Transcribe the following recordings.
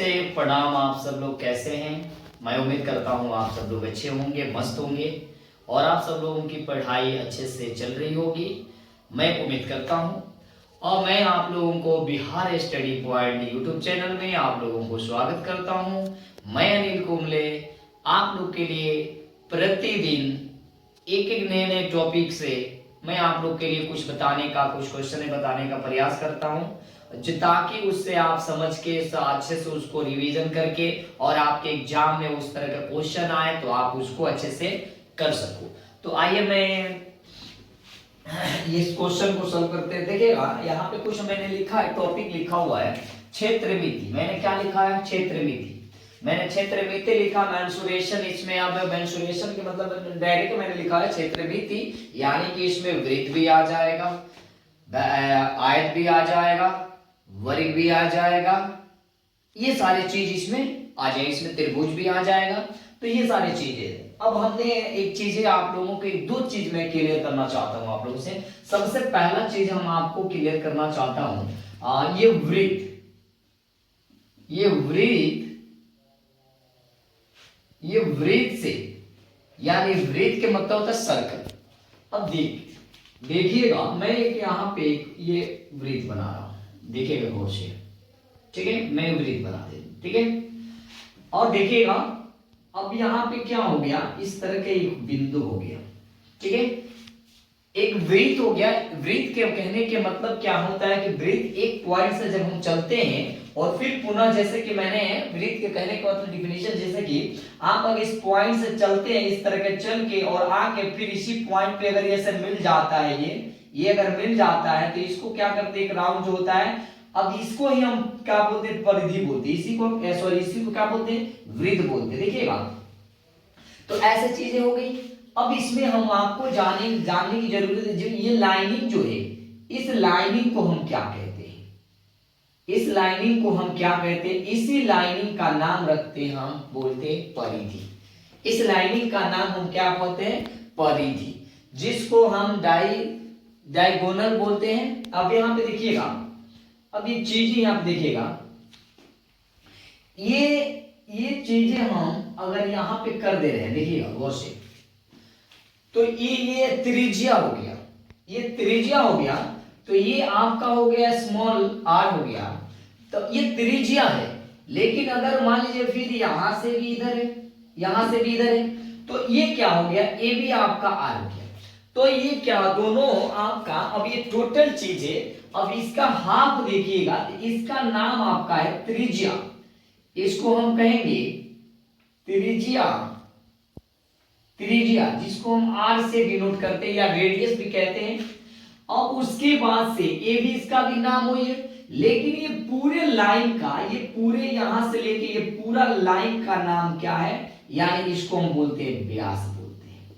नमस्ते प्रणाम। आप सब लोग कैसे हैं? मैं उम्मीद करता हूँ आप सब लोग अच्छे होंगे, मस्त होंगे और आप सब लोगों की पढ़ाई अच्छे से चल रही होगी, मैं उम्मीद करता हूँ। और मैं आप लोगों को Bihar study point YouTube channel में आप लोगों को स्वागत करता हूँ। मैं अनिल कुंबले आप लोग के लिए प्रतिदिन एक एक नए नए टॉपिक से मैं आप लोग के लिए कुछ बताने का, कुछ क्वेश्चन बताने का प्रयास करता हूँ, ताकि उससे आप समझ के अच्छे से उसको रिवीजन करके और आपके एग्जाम में उस तरह का क्वेश्चन आए तो आप उसको अच्छे से कर सको। तो आइए मैं इस क्वेश्चन को सॉल्व करते हैं। देखिएगा यहाँ पे कुछ मैंने लिखा है, टॉपिक लिखा हुआ है क्षेत्र मिति। मैंने क्या लिखा है? क्षेत्र मिति। मैंने क्षेत्र मिति लिखा, मेंसुरेशन। इसमें अब मेंसुरेशन के मतलब डायरेक्ट मैंने लिखा है क्षेत्र मिति, यानी कि इसमें वृत्त भी आ जाएगा, आयत भी आ जाएगा, वर्ग भी आ जाएगा, ये सारी चीज इसमें आ जाएगी। इसमें त्रिभुज भी आ जाएगा। तो ये सारी चीजें अब हमने एक चीजें आप लोगों को दो चीज मैं क्लियर करना चाहता हूं आप लोगों से। सबसे पहला चीज हम आपको क्लियर करना चाहता हूं, ये वृत्त, ये वृत्त से, यानी वृत्त के मतलब होता है सर्कल। अब देखिएगा मैं एक यहाँ पे ये वृत्त बना रहा हूं, देखिएगा गौर से, ठीक है? मैं वृत्त बना दे, ठीक है? और देखिएगा अब यहाँ पे क्या हो गया, इस तरह का एक बिंदु हो गया, ठीक है? एक वृत्त हो गया। वृत्त के कहने के मतलब क्या होता है कि वृत्त एक पॉइंट से जब हम चलते हैं और फिर पुनः, जैसे कि मैंने वृत्त के कहने का मतलब डिफिनेशन, जैसे कि आप अगर इस पॉइंट से चलते हैं इस तरह के चल के और आके फिर इसी पॉइंट पे अगर ये मिल जाता है, ये अगर मिल जाता है तो इसको क्या करते हैं, एक राउंड जो होता है, अब इसको ही हम क्या बोलते हैं, परिधि बोलते हैं। इसी को क्या बोलते हैं, वृत्त बोलते हैं। देखिएगा तो ऐसे चीजें हो गई। अब इसमें हम आपको जानने की जरूरत है, जो ये लाइनिंग जो है, इस लाइनिंग को हम क्या कहते हैं? इस लाइनिंग को हम क्या कहते हैं? इसी लाइनिंग का नाम रखते हैं, हम बोलते हैं परिधि। इस लाइनिंग का नाम हम क्या बोलते हैं? परिधि, जिसको हम डायगोनल बोलते हैं। अब यहाँ पे देखिएगा, अब ये चीजें यहाँ पे देखिएगा, ये चीजें हम अगर यहाँ पे कर दे रहे हैं, देखिएगा गौर से, तो ये त्रिज्या हो गया, ये त्रिज्या हो गया, तो ये आपका हो गया स्मॉल आर हो गया, तो ये त्रिज्या है। लेकिन अगर मान लीजिए फिर यहां से भी इधर है, यहां से भी इधर है, तो ये क्या हो गया, ये भी आपका आर हो गया। तो ये क्या, दोनों आपका, अब ये टोटल चीज है। अब इसका हाफ देखिएगा, तो इसका नाम आपका है त्रिज्या। इसको हम कहेंगे त्रिज्या, त्रिज्या जिसको हम आर से डिनोट करते हैं या रेडियस भी कहते हैं। अब उसके बाद से ये भी इसका भी नाम हो ये, लेकिन ये पूरे लाइन का, ये पूरे यहां से लेके ये पूरा लाइन का नाम क्या है, यानी इसको हम बोलते हैं व्यास बोलते हैं।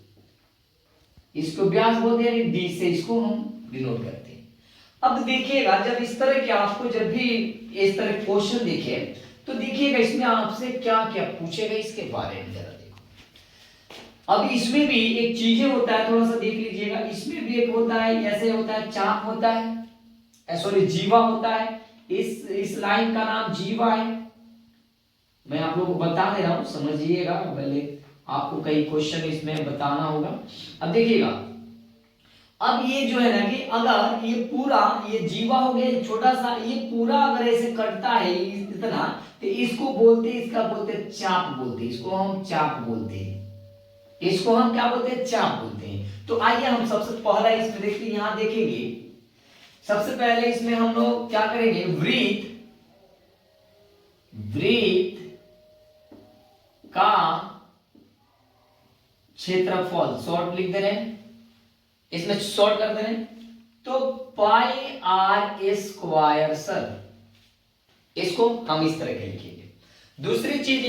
इसको व्यास बोलते हैं, यानी डी से इसको हम डिनोट करते हैं। अब देखिएगा जब इस तरह के आपको जब भी इस तरह क्वेश्चन दिखे तो देखिएगा इसमें आपसे क्या क्या पूछेगा इसके बारे में जरा देखो। अब इसमें भी एक चीजें होता है, थोड़ा सा देख लीजिएगा। इसमें भी एक होता है, ऐसे होता है, चाप होता है, सॉरी जीवा होता है। इस लाइन का नाम जीवा है। मैं आप लोगों को बता दे रहा हूं, समझिएगा, पहले आपको कई क्वेश्चन इसमें बताना होगा। अब देखिएगा, अब ये जो है ना कि अगर ये पूरा, ये जीवा हो गया छोटा सा, ये पूरा अगर ऐसे कटता है इतना, तो इसको बोलते हैं, इसका बोलते हैं चाप बोलते हैं, इसको हम चाप बोलते हैं, इसको हम क्या बोलते हैं, चाप बोलते हैं। तो आइए हम सबसे पहला इसमें देखते हैं, यहां देखेंगे सबसे पहले इसमें हम लोग क्या करेंगे, वृत्त का क्षेत्रफल, शॉर्ट लिख दे रहे हैं, इसमें शॉर्ट कर दे रहे हैं, तो पाई आर स्क्वायर सर, इसको हम इस तरह के लिखेंगे। दूसरी चीज,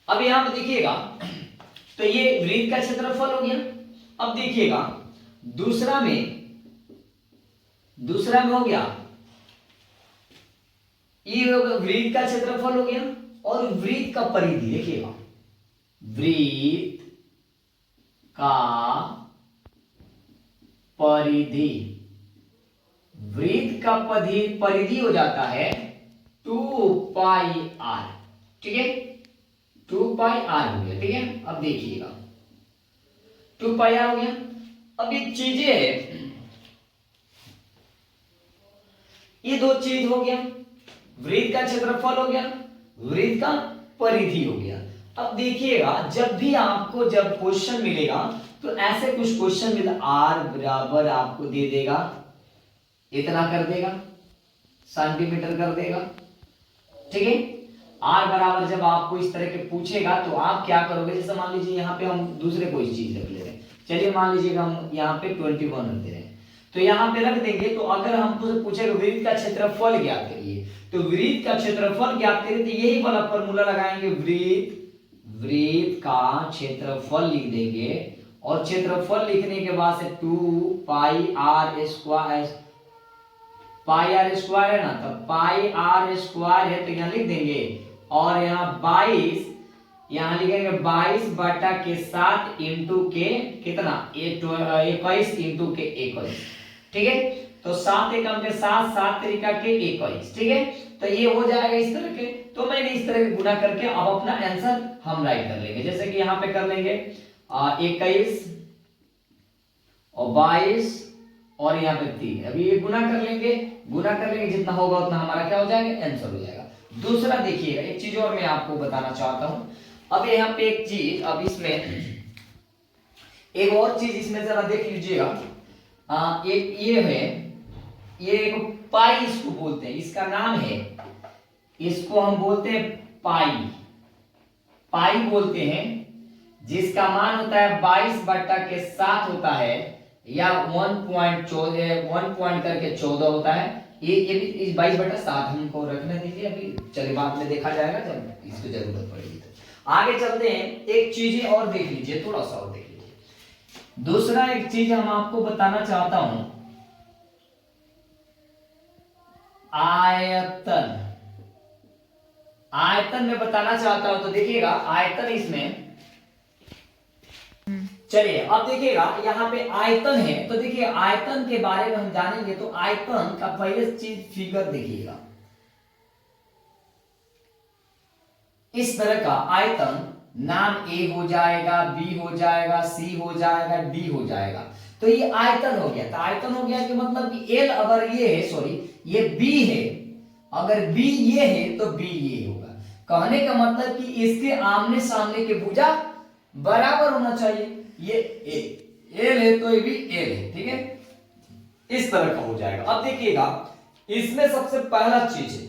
अब यहां पे देखिएगा, तो ये वृत्त का क्षेत्रफल हो गया। अब देखिएगा दूसरा में हो गया, ये वृत्त का क्षेत्रफल हो गया और वृत्त का परिधि। देखिएगा वृत्त का परिधि, वृत्त का परिधि हो जाता है 2πr। ठीक है, 2πr हो गया। ठीक है, अब देखिएगा 2πr हो गया। अब ये चीजें है, ये दो चीज हो गया, वृत्त का क्षेत्रफल हो गया, वृत्त का परिधि हो गया। अब देखिएगा जब भी आपको जब क्वेश्चन मिलेगा तो ऐसे कुछ क्वेश्चन मिले, r बराबर आपको दे देगा इतना कर देगा, सेंटीमीटर कर देगा। ठीक है, r बराबर जब आपको इस तरह के पूछेगा तो आप क्या करोगे, जैसे मान लीजिए यहाँ पे हम दूसरे कोई चीज रख ले रहे हैं, चलिए मान लीजिएगा हम यहाँ पे 21 रख दे रहे हैं, तो यहाँ पे रख देंगे। तो अगर हमको पूछेगा वृत्त का क्षेत्रफल ज्ञात करिए, तो वृत्त का क्षेत्रफल ज्ञात करिए तो यही वाला फॉर्मूला लगाएंगे, वृत्त का क्षेत्रफल लिख देंगे, और क्षेत्रफल लिखने के बाद से 2πr स्क्वायर, πr स्क्वायर है ना, तो πr स्क्वायर है तो यहाँ लिख देंगे, और यहाँ 22 यहाँ लिखेंगे 22 बटा के 7 इंटू के कितना 21 इंटू के 21। ठीक है, तो 7 एकम के 7, 7 तरीका के 21। ठीक है, तो ये हो जाएगा इस तरह के। तो मैंने इस तरह के गुना करके अब अपना आंसर हम राइट कर लेंगे, जैसे कि यहाँ पे कर लेंगे 21 और 22 और यहाँ पे 3। अभी ये गुना कर लेंगे, जितना होगा उतना हमारा क्या हो जाएगा, आंसर हो जाएगा। दूसरा देखिएगा, एक चीज और मैं आपको बताना चाहता हूं। अब यहाँ पे एक चीज, अब इसमें एक और चीज इसमें जरा देख लीजिएगा। एक ये है, ये एक पाई इसको बोलते हैं, इसका नाम है, इसको हम बोलते हैं पाई बोलते हैं, जिसका मान होता है 22 बटा के 7 होता है, या 1 पॉइंट करके 14 होता है। ये भी 22 बटा 7 हमको रखने दीजिए, अभी चलिए बाद में देखा जाएगा जब इसको जरूरत पड़ेगी। तो आगे चलते हैं, एक चीज और देख लीजिए, थोड़ा सा और देख लीजिए। दूसरा एक चीज हम आपको बताना चाहता हूं, आयतन में बताना चाहता हूं। तो देखिएगा आयतन इसमें, चलिए अब देखिएगा यहाँ पे आयतन है, तो देखिए आयतन के बारे में हम जानेंगे। तो आयतन का पहले चीज फिगर देखिएगा, इस तरह का आयतन, नाम ए हो जाएगा, बी हो जाएगा, सी हो जाएगा, डी हो जाएगा। तो ये आयतन हो गया। तो आयतन हो गया कि मतलब कि एल अगर ये है, सॉरी ये बी है, अगर बी ये है तो बी ये होगा। कहने का मतलब कि इसके आमने सामने के भुजा बराबर होना चाहिए। ये एल है तो ये भी एल है। ठीक है, इस तरह का हो जाएगा। अब देखिएगा इसमें सबसे पहला चीज है,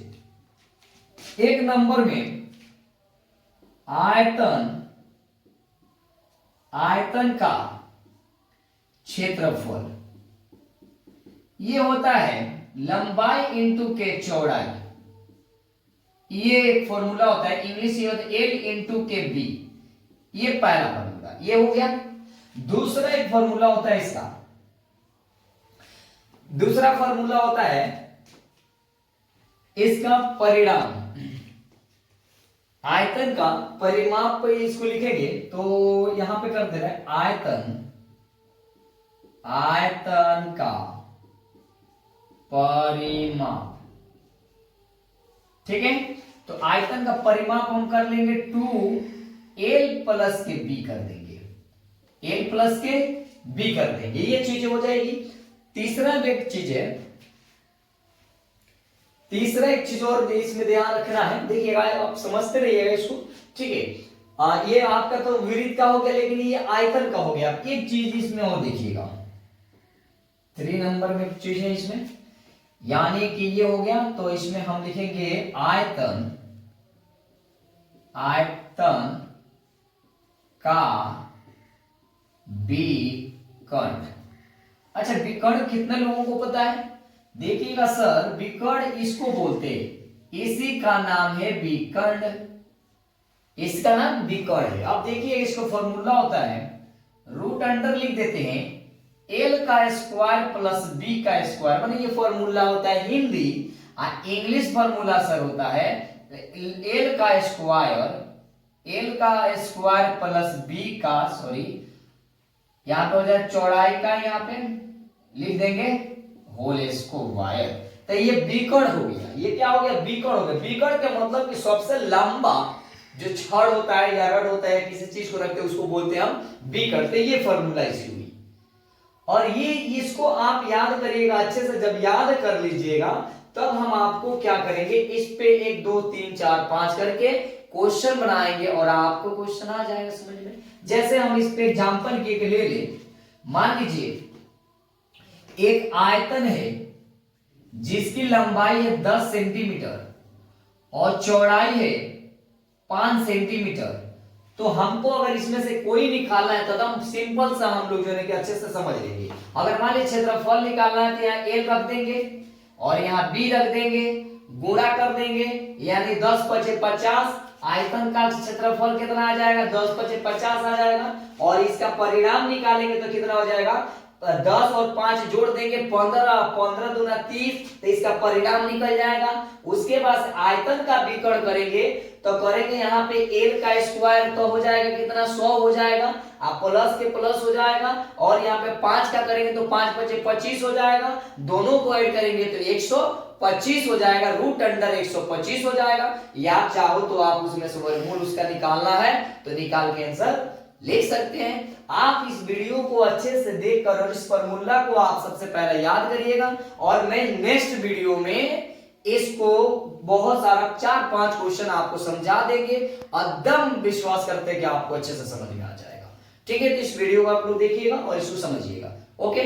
एक नंबर में आयतन का क्षेत्रफल, ये होता है लंबाई इंटू के चौड़ाई। ये एक फॉर्मूला होता है, इंग्लिश ये होता है एल इंटू के बी। ये पहला फॉर्मूला ये हो गया। दूसरा एक फॉर्मूला होता है इसका, दूसरा फॉर्मूला होता है इसका परिमाण, आयतन का परिमाप पे इसको लिखेंगे तो यहां पे कर दे रहा है आयतन का परिमाप। ठीक है, तो आयतन का परिमाप हम कर लेंगे 2l प्लस के b कर देंगे, l प्लस के b कर देंगे, ये चीज हो जाएगी। तीसरा एक चीज है, तीसरा एक चीज और इसमें ध्यान रखना है, देखिएगा आप समझते रहिएगा इसको। ठीक है, ये आपका तो वृत्त का हो गया, लेकिन ये आयतन का हो गया। एक चीज इसमें और देखिएगा, 3 नंबर में चीज है इसमें, यानी कि ये हो गया। तो इसमें हम लिखेंगे आयतन का विकर्ण। अच्छा, विकर्ण कितने लोगों को पता है? देखिएगा सर, विकर्ण इसको बोलते, इसी का नाम है विकर्ण, इसका नाम विकर्ण है। अब देखिए इसको फॉर्मूला होता है, रूट अंडर लिख देते हैं एल का स्क्वायर प्लस बी का स्क्वायर, माने ये फॉर्मूला होता है हिंदी, और इंग्लिश फॉर्मूला सर होता है एल का स्क्वायर प्लस बी का, सॉरी यहां पे हो जाए चौड़ाई का, यहां पे लिख देंगे होल स्क्वायर। तो ये बीकड़ हो गया, ये क्या हो गया, बीकड़ हो गया। बीकड़ के मतलब कि सबसे लंबा जो छड़ होता है या रड होता है, किसी चीज को रखते हैं उसको बोलते हैं हम बीकड़। तो ये फॉर्मूला इसकी हुई। और ये इसको आप याद करिएगा अच्छे से, जब याद कर लीजिएगा तब हम आपको क्या करेंगे, इस पे 1 2 3 4 5 करके क्वेश्चन बनाएंगे और आपको क्वेश्चन आ जाएगा समझ में। जैसे हम इस पे एग्जांपल के ले ले, मान लीजिए एक आयतन है जिसकी लंबाई है 10 सेंटीमीटर और चौड़ाई है 5 सेंटीमीटर। तो हमको अगर इसमें से कोई निकालना है तो हम सिंपल सा हम लोग जो है कि अच्छे से समझ लेंगे। अगर मान लीजिए क्षेत्रफल निकालना है तो यहाँ a रख देंगे और यहाँ b रख देंगे, गुणा कर देंगे, यानी 10 पचे 50। आयतन का क्षेत्रफल कितना आ जाएगा, 10 पचे 50 आ जाएगा। और इसका परिणाम निकालेंगे तो कितना हो जाएगा, 10 और 5 जोड़ देंगे 15, 15 दूना 30, तो इसका परिणाम निकल जाएगा। उसके बाद आयतन का विकर्ण करेंगे तो करेंगे यहाँ पे एल का स्क्वायर, तो हो जाएगा कितना, 100 हो जाएगा। आप प्लस के प्लस हो जाएगा। और यहाँ पे 5 का करेंगे तो 5 पचे 25 हो जाएगा। दोनों को ऐड करेंगे तो 125 हो जाएगा, रूट अंडर 125 हो जाएगा। या चाहो तो आप उसमें से वर्गमूल उसका निकालना है तो निकाल के आंसर लिख सकते हैं। आप इस वीडियो को अच्छे से देखकर और इस फॉर्मूला को आप सबसे पहले याद करिएगा और मैं नेक्स्ट वीडियो में इसको बहुत सारा 4-5 क्वेश्चन आपको समझा देंगे। एकदम विश्वास करते हैं कि आपको अच्छे से समझ में आ जाएगा। ठीक है, तो इस वीडियो को आप लोग देखिएगा और इसको समझिएगा। ओके।